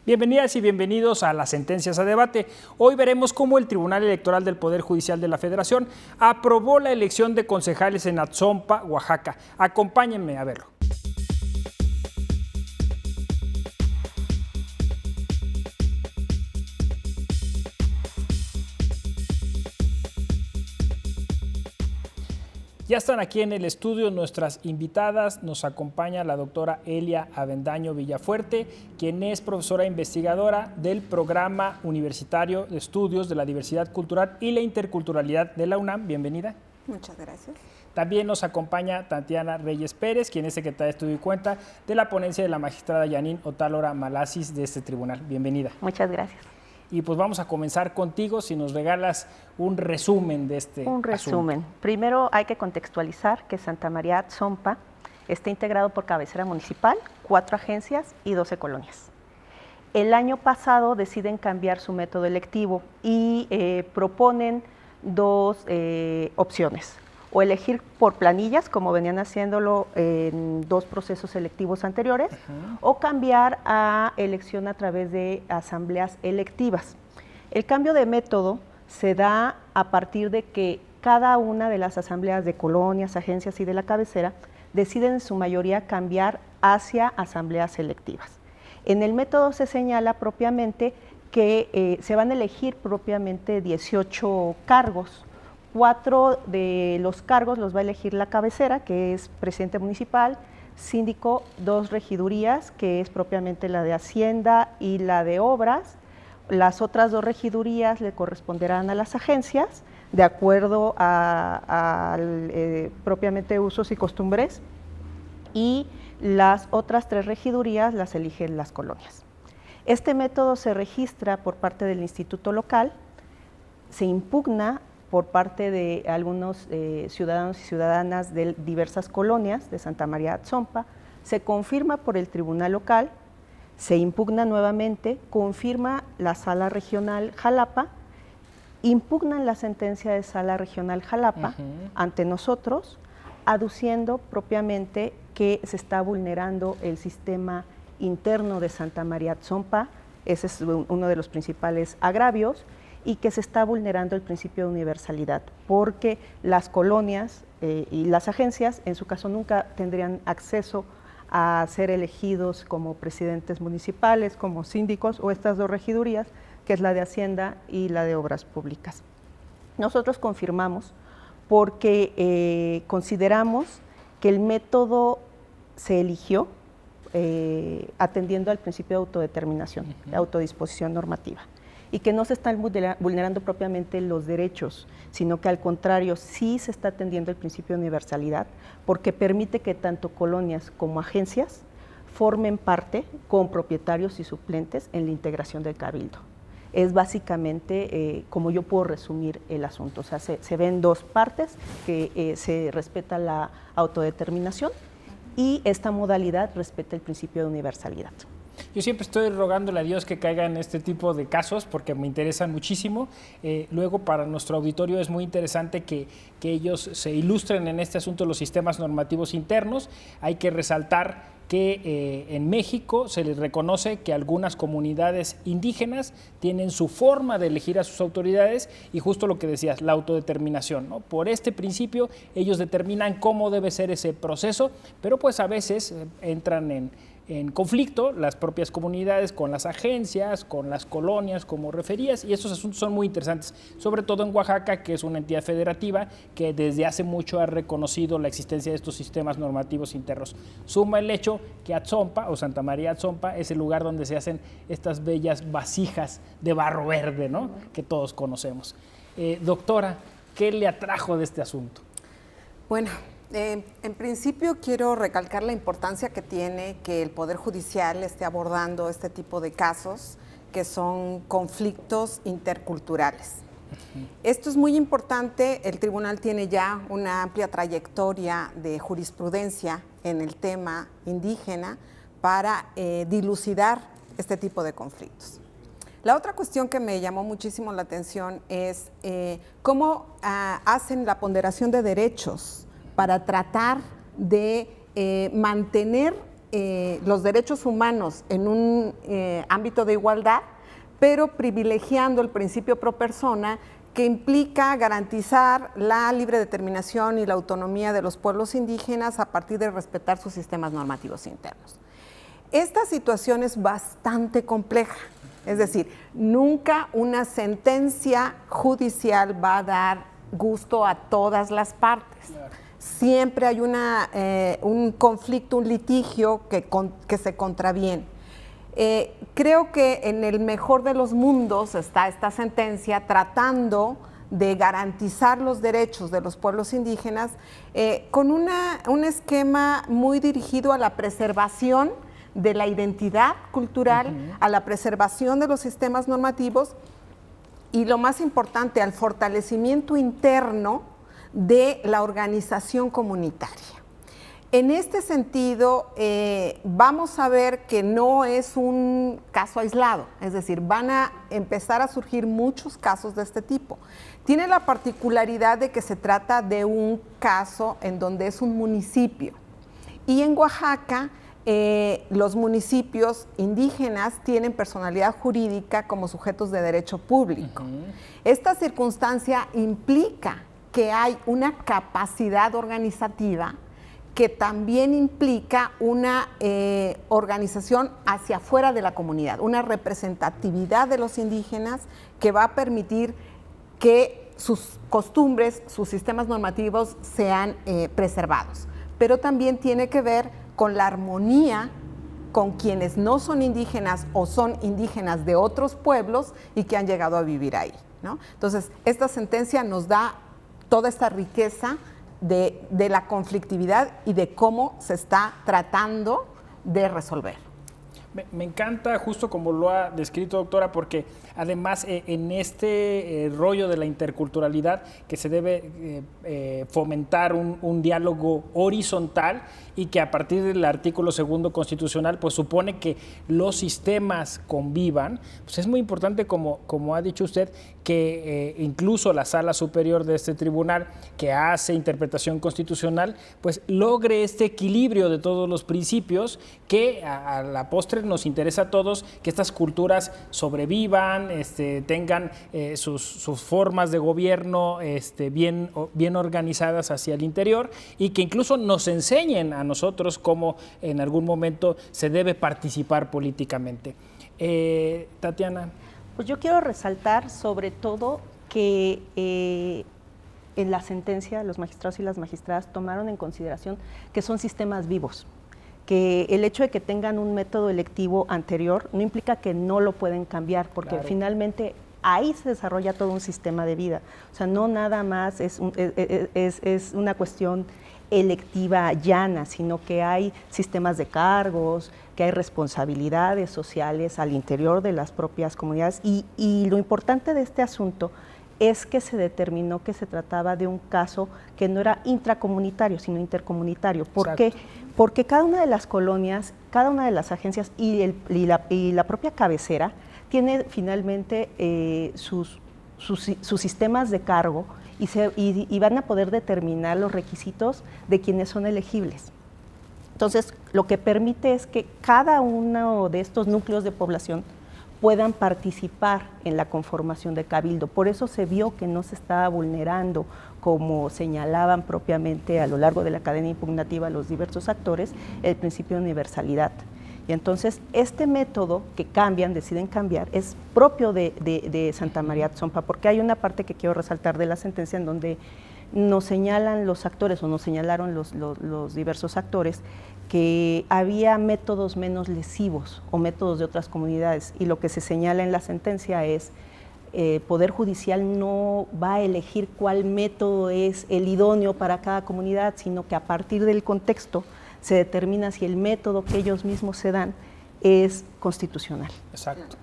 Bienvenidas y bienvenidos a las sentencias a debate. Hoy veremos cómo el Tribunal Electoral del Poder Judicial de la Federación aprobó la elección de concejales en Atzompa, Oaxaca. Acompáñenme a verlo. Ya están aquí en el estudio nuestras invitadas. Nos acompaña la doctora Elia Avendaño Villafuerte, quien es profesora investigadora del Programa Universitario de Estudios de la Diversidad Cultural y la Interculturalidad de la UNAM. Bienvenida. Muchas gracias. También nos acompaña Tatiana Reyes Pérez, quien es secretaria de Estudio y Cuenta de la ponencia de la magistrada Yanin Otálora Malasis de este tribunal. Bienvenida. Muchas gracias. Y pues vamos a comenzar contigo, si nos regalas un resumen de este resumen. asunto. Primero hay que contextualizar que Santa María Atzompa está integrado por cabecera municipal, 4 agencias y 12 colonias. El año pasado deciden cambiar su método electivo y proponen 2 opciones. O elegir por planillas, como venían haciéndolo en 2 procesos electivos anteriores, o cambiar a elección a través de asambleas electivas. El cambio de método se da a partir de que cada una de las asambleas de colonias, agencias y de la cabecera deciden en su mayoría cambiar hacia asambleas electivas. En el método se señala propiamente que se van a elegir propiamente 18 cargos. 4 de los cargos los va a elegir la cabecera, que es presidente municipal, síndico, 2 regidurías, que es propiamente la de Hacienda y la de Obras. Las otras 2 regidurías le corresponderán a las agencias, de acuerdo a propiamente usos y costumbres, y las otras 3 regidurías las eligen las colonias. Este método se registra por parte del instituto local, se impugna por parte de algunos ciudadanos y ciudadanas de diversas colonias de Santa María Atzompa, se confirma por el tribunal local, se impugna nuevamente, confirma la Sala Regional Jalapa, impugnan la sentencia de Sala Regional Jalapa ante nosotros, aduciendo propiamente que se está vulnerando el sistema interno de Santa María Atzompa, ese es uno de los principales agravios, y que se está vulnerando el principio de universalidad, porque las colonias y las agencias, en su caso, nunca tendrían acceso a ser elegidos como presidentes municipales, como síndicos, o estas 2 regidurías, que es la de Hacienda y la de Obras Públicas. Nosotros confirmamos porque consideramos que el método se eligió atendiendo al principio de autodeterminación, de autodisposición normativa, y que no se están vulnerando propiamente los derechos, sino que al contrario, sí se está atendiendo el principio de universalidad, porque permite que tanto colonias como agencias formen parte con propietarios y suplentes en la integración del cabildo. Es básicamente como yo puedo resumir el asunto, o sea, se ven 2 partes, que se respeta la autodeterminación y esta modalidad respeta el principio de universalidad. Yo siempre estoy rogándole a Dios que caiga en este tipo de casos porque me interesan muchísimo. Luego, para nuestro auditorio es muy interesante que ellos se ilustren en este asunto de los sistemas normativos internos. Hay que resaltar que en México se les reconoce que algunas comunidades indígenas tienen su forma de elegir a sus autoridades y justo lo que decías, la autodeterminación, ¿no? Por este principio ellos determinan cómo debe ser ese proceso, pero pues a veces entran en conflicto las propias comunidades con las agencias, con las colonias, como referías, y estos asuntos son muy interesantes, sobre todo en Oaxaca, que es una entidad federativa que desde hace mucho ha reconocido la existencia de estos sistemas normativos internos. Suma el hecho que Atzompa, o Santa María Atzompa, es el lugar donde se hacen estas bellas vasijas de barro verde, ¿no?, que todos conocemos. Doctora, ¿qué le atrajo de este asunto? Bueno, en principio quiero recalcar la importancia que tiene que el Poder Judicial esté abordando este tipo de casos que son conflictos interculturales. Esto es muy importante, el tribunal tiene ya una amplia trayectoria de jurisprudencia en el tema indígena para dilucidar este tipo de conflictos. La otra cuestión que me llamó muchísimo la atención es cómo hacen la ponderación de derechos para tratar de mantener los derechos humanos en un ámbito de igualdad, pero privilegiando el principio pro persona, que implica garantizar la libre determinación y la autonomía de los pueblos indígenas a partir de respetar sus sistemas normativos internos. Esta situación es bastante compleja, es decir, nunca una sentencia judicial va a dar gusto a todas las partes. Siempre hay un conflicto, un litigio que se contraviene. Creo que en el mejor de los mundos está esta sentencia tratando de garantizar los derechos de los pueblos indígenas con un esquema muy dirigido a la preservación de la identidad cultural, a la preservación de los sistemas normativos y, lo más importante, al fortalecimiento interno de la organización comunitaria. En este sentido, vamos a ver que no es un caso aislado, es decir, van a empezar a surgir muchos casos de este tipo. Tiene la particularidad de que se trata de un caso en donde es un municipio. Y en Oaxaca, los municipios indígenas tienen personalidad jurídica como sujetos de derecho público. Esta circunstancia implica que hay una capacidad organizativa que también implica una organización hacia afuera de la comunidad, una representatividad de los indígenas que va a permitir que sus costumbres, sus sistemas normativos sean preservados. Pero también tiene que ver con la armonía con quienes no son indígenas o son indígenas de otros pueblos y que han llegado a vivir ahí, ¿no? Entonces, esta sentencia nos da toda esta riqueza de la conflictividad y de cómo se está tratando de resolver. Me encanta, justo como lo ha descrito, doctora, porque además en este rollo de la interculturalidad que se debe fomentar un diálogo horizontal y que a partir del artículo 2 constitucional pues supone que los sistemas convivan, pues es muy importante, como ha dicho usted, que incluso la Sala Superior de este tribunal que hace interpretación constitucional pues logre este equilibrio de todos los principios que a la postre nos interesa a todos, que estas culturas sobrevivan, tengan sus formas de gobierno bien organizadas hacia el interior y que incluso nos enseñen a nosotros cómo en algún momento se debe participar políticamente. Tatiana. Pues yo quiero resaltar sobre todo que en la sentencia los magistrados y las magistradas tomaron en consideración que son sistemas vivos, que el hecho de que tengan un método electivo anterior no implica que no lo pueden cambiar, porque claro, finalmente ahí se desarrolla todo un sistema de vida. O sea, no nada más es una cuestión electiva llana, sino que hay sistemas de cargos, que hay responsabilidades sociales al interior de las propias comunidades y lo importante de este asunto es que se determinó que se trataba de un caso que no era intracomunitario, sino intercomunitario. ¿Por qué? Porque cada una de las colonias, cada una de las agencias y la propia cabecera tiene finalmente sus sistemas de cargo y van a poder determinar los requisitos de quienes son elegibles. Entonces, lo que permite es que cada uno de estos núcleos de población puedan participar en la conformación de cabildo. Por eso se vio que no se estaba vulnerando, como señalaban propiamente a lo largo de la cadena impugnativa los diversos actores, el principio de universalidad. Y entonces este método que deciden cambiar, es propio de Santa María Atzompa, porque hay una parte que quiero resaltar de la sentencia en donde nos señalan los actores, o nos señalaron los diversos actores, que había métodos menos lesivos o métodos de otras comunidades, y lo que se señala en la sentencia es Poder Judicial no va a elegir cuál método es el idóneo para cada comunidad, sino que a partir del contexto se determina si el método que ellos mismos se dan es constitucional. Exacto.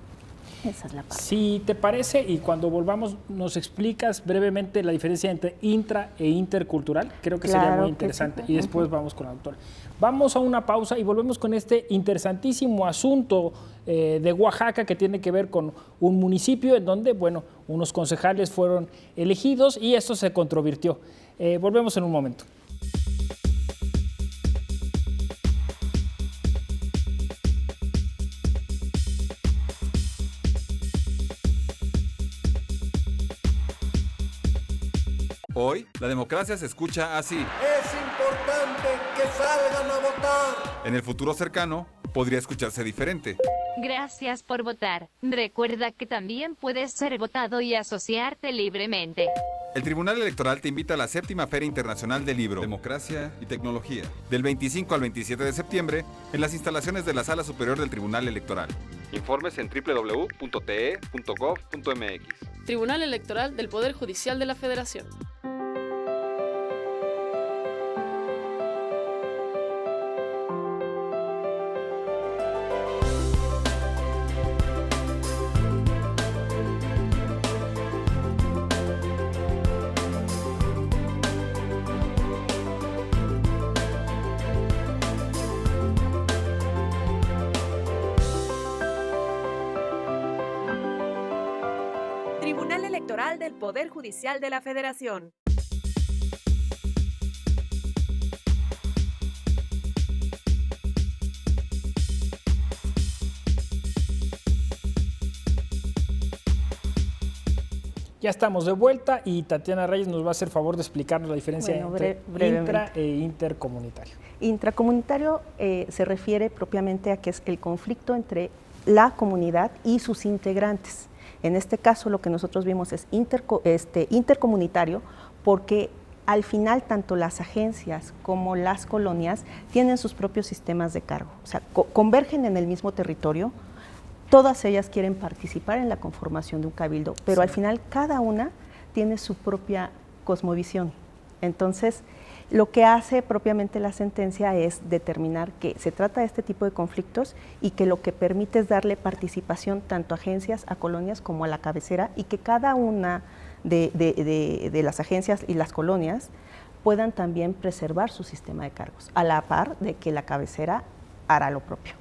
Esa es la parte. Si te parece, y cuando volvamos nos explicas brevemente la diferencia entre intra e intercultural, creo que sería muy interesante, y después vamos con la doctora. Vamos a una pausa y volvemos con este interesantísimo asunto de Oaxaca que tiene que ver con un municipio en donde, bueno, unos concejales fueron elegidos y esto se controvirtió. Volvemos en un momento. Hoy, la democracia se escucha así. Es importante que salgan a votar. En el futuro cercano, podría escucharse diferente. Gracias por votar. Recuerda que también puedes ser votado y asociarte libremente. El Tribunal Electoral te invita a la 7ª Feria Internacional del Libro, Democracia y Tecnología, del 25 al 27 de septiembre, en las instalaciones de la Sala Superior del Tribunal Electoral. Informes en www.te.gov.mx. Tribunal Electoral del Poder Judicial de la Federación. Tribunal Electoral del Poder Judicial de la Federación. Ya estamos de vuelta y Tatiana Reyes nos va a hacer favor de explicarnos la diferencia entre intra e intercomunitario. Intracomunitario se refiere propiamente a que es el conflicto entre la comunidad y sus integrantes. En este caso lo que nosotros vimos es intercomunitario porque al final tanto las agencias como las colonias tienen sus propios sistemas de cargo, o sea, convergen en el mismo territorio, todas ellas quieren participar en la conformación de un cabildo, pero sí, al final cada una tiene su propia cosmovisión. Entonces, lo que hace propiamente la sentencia es determinar que se trata de este tipo de conflictos y que lo que permite es darle participación tanto a agencias, a colonias como a la cabecera y que cada una de las agencias y las colonias puedan también preservar su sistema de cargos, a la par de que la cabecera hará lo propio.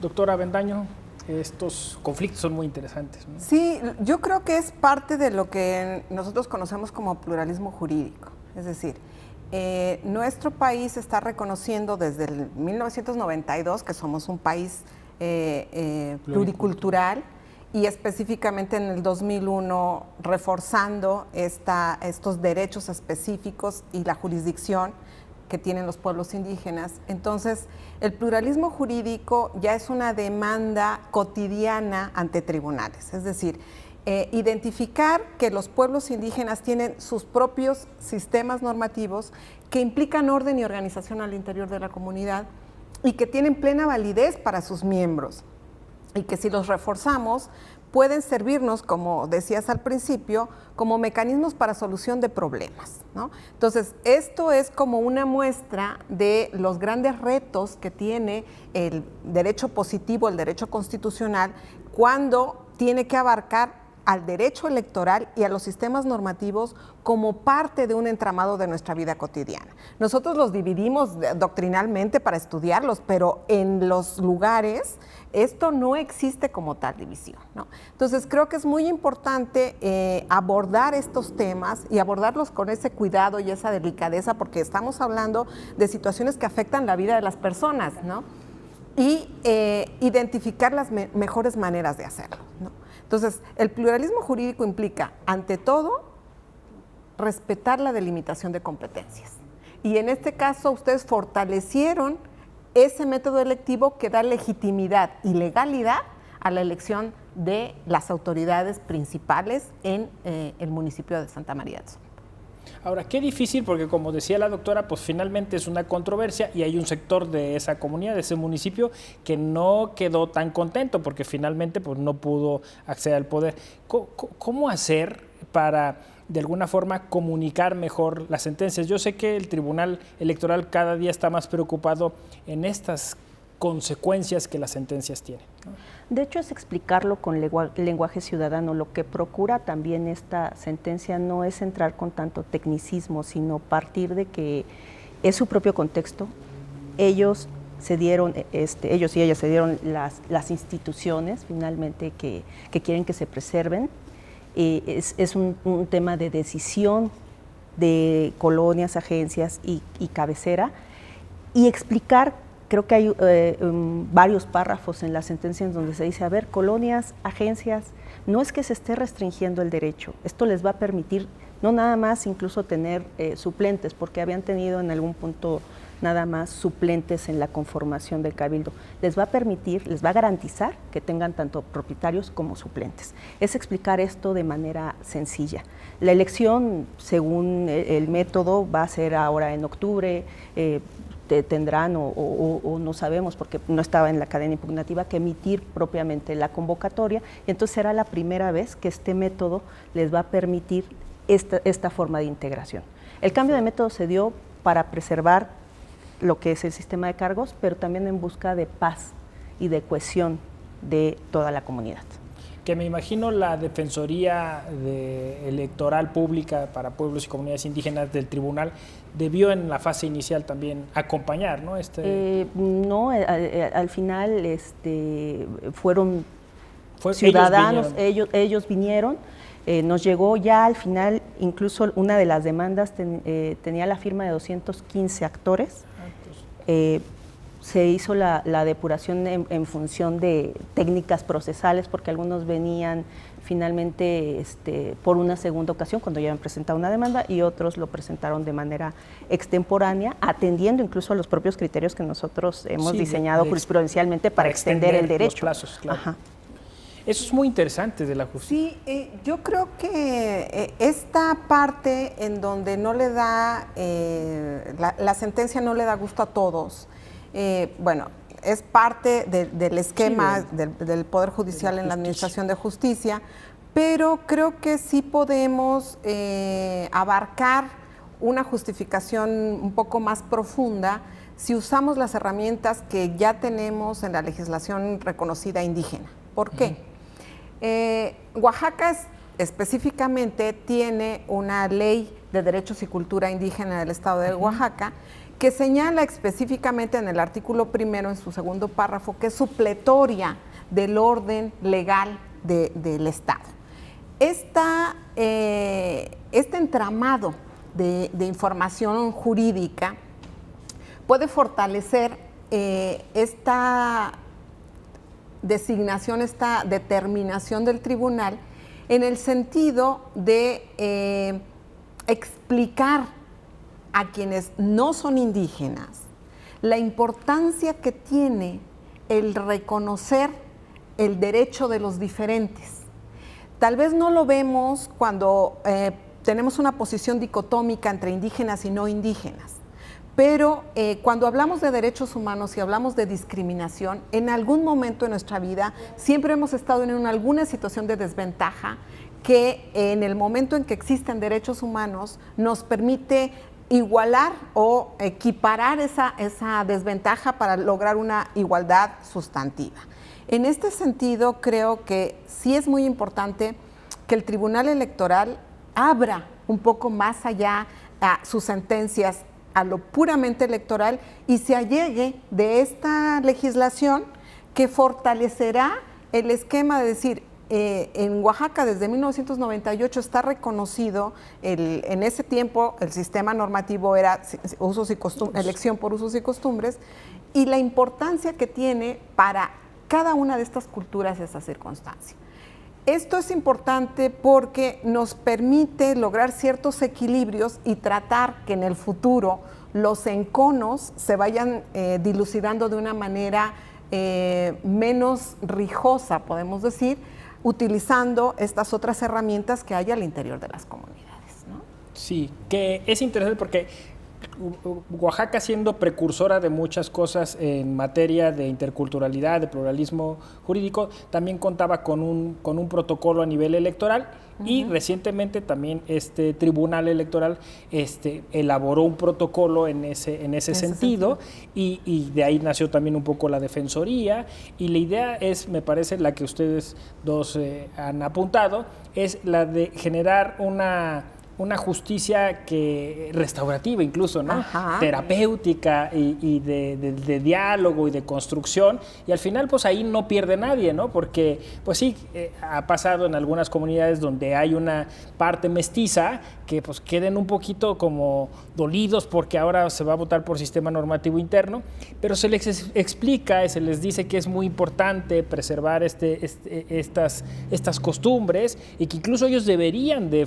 Doctora Avendaño, estos conflictos son muy interesantes, ¿no? Sí, yo creo que es parte de lo que nosotros conocemos como pluralismo jurídico, es decir, nuestro país está reconociendo desde el 1992 que somos un país pluricultural y específicamente en el 2001 reforzando estos derechos específicos y la jurisdicción que tienen los pueblos indígenas. Entonces, el pluralismo jurídico ya es una demanda cotidiana ante tribunales, es decir, identificar que los pueblos indígenas tienen sus propios sistemas normativos que implican orden y organización al interior de la comunidad y que tienen plena validez para sus miembros y que si los reforzamos pueden servirnos, como decías al principio, como mecanismos para solución de problemas, ¿no? Entonces, esto es como una muestra de los grandes retos que tiene el derecho positivo, el derecho constitucional, cuando tiene que abarcar al derecho electoral y a los sistemas normativos como parte de un entramado de nuestra vida cotidiana. Nosotros los dividimos doctrinalmente para estudiarlos, pero en los lugares esto no existe como tal división, ¿no? Entonces creo que es muy importante abordar estos temas y abordarlos con ese cuidado y esa delicadeza, porque estamos hablando de situaciones que afectan la vida de las personas, ¿no? Y identificar las mejores maneras de hacerlo, ¿no? Entonces, el pluralismo jurídico implica, ante todo, respetar la delimitación de competencias. Y en este caso, ustedes fortalecieron ese método electivo que da legitimidad y legalidad a la elección de las autoridades principales en el municipio de Santa María de Zompa. Ahora, qué difícil, porque como decía la doctora, pues finalmente es una controversia y hay un sector de esa comunidad, de ese municipio, que no quedó tan contento porque finalmente pues, no pudo acceder al poder. ¿Cómo hacer para, de alguna forma, comunicar mejor las sentencias? Yo sé que el Tribunal Electoral cada día está más preocupado en estas consecuencias que las sentencias tienen, ¿no? De hecho, es explicarlo con lenguaje ciudadano. Lo que procura también esta sentencia no es entrar con tanto tecnicismo, sino partir de que es su propio contexto. Ellos y ellas se dieron las instituciones finalmente que quieren que se preserven. Es un tema de decisión de colonias, agencias y cabecera, y explicar. Creo que hay varios párrafos en la sentencia en donde se dice, a ver, colonias, agencias, no es que se esté restringiendo el derecho, esto les va a permitir no nada más incluso tener suplentes, porque habían tenido en algún punto nada más suplentes en la conformación del cabildo. Les va a permitir, les va a garantizar que tengan tanto propietarios como suplentes. Es explicar esto de manera sencilla. La elección, según el método, va a ser ahora en octubre, tendrán o no sabemos, porque no estaba en la cadena impugnativa, que emitir propiamente la convocatoria, y entonces será la primera vez que este método les va a permitir esta forma de integración. El cambio de método se dio para preservar lo que es el sistema de cargos, pero también en busca de paz y de cohesión de toda la comunidad. Que me imagino la Defensoría Electoral Pública para Pueblos y Comunidades Indígenas del Tribunal debió en la fase inicial también acompañar, ¿no? No, al final fueron ciudadanos, ellos vinieron. Nos llegó ya al final, incluso una de las demandas tenía la firma de 215 actores. Se hizo la depuración en función de técnicas procesales, porque algunos venían finalmente por una segunda ocasión cuando ya habían presentado una demanda, y otros lo presentaron de manera extemporánea, atendiendo incluso a los propios criterios que nosotros hemos diseñado jurisprudencialmente para extender el derecho. Los plazos, claro. Ajá. Eso es muy interesante de la justicia. Sí, yo creo que esta parte en donde no le da, la sentencia no le da gusto a todos, bueno, es parte del esquema del Poder Judicial en la Administración de Justicia, pero creo que sí podemos abarcar una justificación un poco más profunda si usamos las herramientas que ya tenemos en la legislación reconocida indígena. ¿Por qué? Oaxaca específicamente tiene una ley de derechos y cultura indígena del estado de Oaxaca que señala específicamente en el artículo primero, en su segundo párrafo, que es supletoria del orden legal del estado. Este entramado de información jurídica puede fortalecer esta designación, esta determinación del tribunal en el sentido de explicar a quienes no son indígenas la importancia que tiene el reconocer el derecho de los diferentes. Tal vez no lo vemos cuando tenemos una posición dicotómica entre indígenas y no indígenas, pero cuando hablamos de derechos humanos y hablamos de discriminación, en algún momento de nuestra vida siempre hemos estado en alguna situación de desventaja que en el momento en que existen derechos humanos nos permite igualar o equiparar esa desventaja para lograr una igualdad sustantiva. En este sentido, creo que sí es muy importante que el Tribunal Electoral abra un poco más allá a sus sentencias a lo puramente electoral y se allegue de esta legislación que fortalecerá el esquema de decir, en Oaxaca desde 1998 está reconocido, en ese tiempo el sistema normativo era elección por usos y costumbres, y la importancia que tiene para cada una de estas culturas esa circunstancia. Esto es importante porque nos permite lograr ciertos equilibrios y tratar que en el futuro los enconos se vayan dilucidando de una manera menos rijosa, podemos decir, utilizando estas otras herramientas que hay al interior de las comunidades, ¿no? Sí, que es interesante porque Oaxaca, siendo precursora de muchas cosas en materia de interculturalidad, de pluralismo jurídico, también contaba con un protocolo a nivel electoral. Y recientemente también este Tribunal Electoral elaboró un protocolo en ese sentido y de ahí nació también un poco la Defensoría, y la idea es, me parece, la que ustedes dos han apuntado, es la de generar una justicia restaurativa incluso, ¿no? Terapéutica y de diálogo y de construcción, y al final pues ahí no pierde nadie, ¿no? Porque pues sí, ha pasado en algunas comunidades donde hay una parte mestiza que pues queden un poquito como dolidos porque ahora se va a votar por sistema normativo interno, pero se les explica y se les dice que es muy importante preservar estas costumbres y que incluso ellos deberían de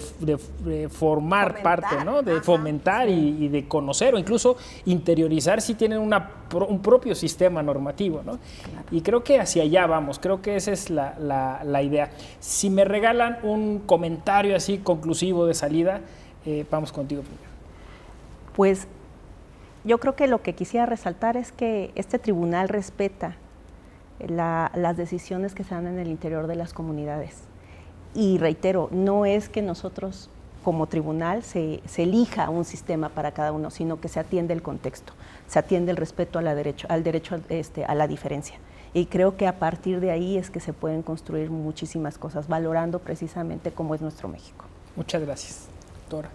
formar parte, ¿no? De fomentar y de conocer o incluso interiorizar si tienen un propio sistema normativo, ¿no? Claro. Y creo que hacia allá vamos, creo que esa es la idea. Si me regalan un comentario así conclusivo de salida, vamos contigo primero. Pues yo creo que lo que quisiera resaltar es que este tribunal respeta las decisiones que se dan en el interior de las comunidades. Y reitero, no es que nosotros como tribunal se elija un sistema para cada uno, sino que se atiende el contexto, se atiende el respeto al derecho a la diferencia. Y creo que a partir de ahí es que se pueden construir muchísimas cosas, valorando precisamente cómo es nuestro México. Muchas gracias, doctora.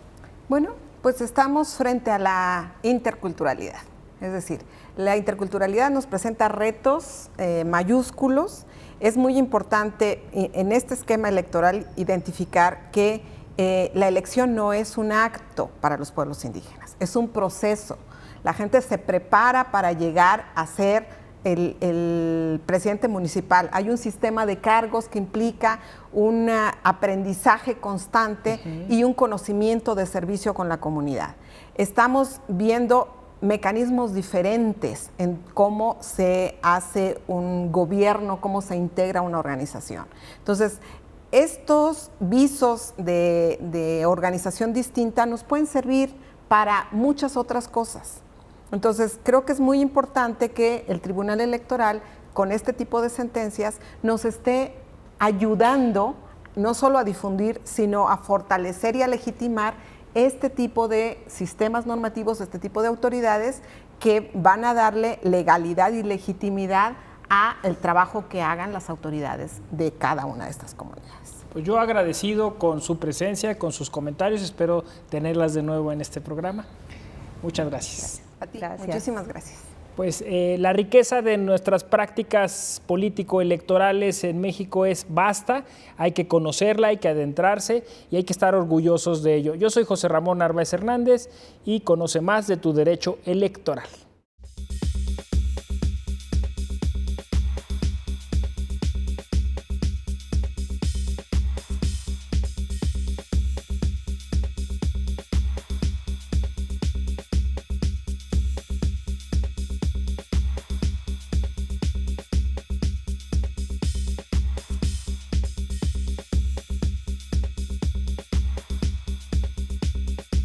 Bueno, pues estamos frente a la interculturalidad. Es decir, la interculturalidad nos presenta retos mayúsculos. Es muy importante en este esquema electoral identificar que la elección no es un acto para los pueblos indígenas, es un proceso. La gente se prepara para llegar a ser el presidente municipal. Hay un sistema de cargos que implica un aprendizaje constante y un conocimiento de servicio con la comunidad. Estamos viendo mecanismos diferentes en cómo se hace un gobierno, cómo se integra una organización. Entonces, estos visos de organización distinta nos pueden servir para muchas otras cosas. Entonces, creo que es muy importante que el Tribunal Electoral, con este tipo de sentencias, nos esté ayudando no solo a difundir, sino a fortalecer y a legitimar este tipo de sistemas normativos, este tipo de autoridades que van a darle legalidad y legitimidad al trabajo que hagan las autoridades de cada una de estas comunidades. Pues yo agradecido con su presencia, con sus comentarios, espero tenerlas de nuevo en este programa. Muchas gracias. A ti, gracias. Muchísimas gracias. Pues la riqueza de nuestras prácticas político-electorales en México es vasta, hay que conocerla, hay que adentrarse y hay que estar orgullosos de ello. Yo soy José Ramón Narváez Hernández y conoce más de tu derecho electoral.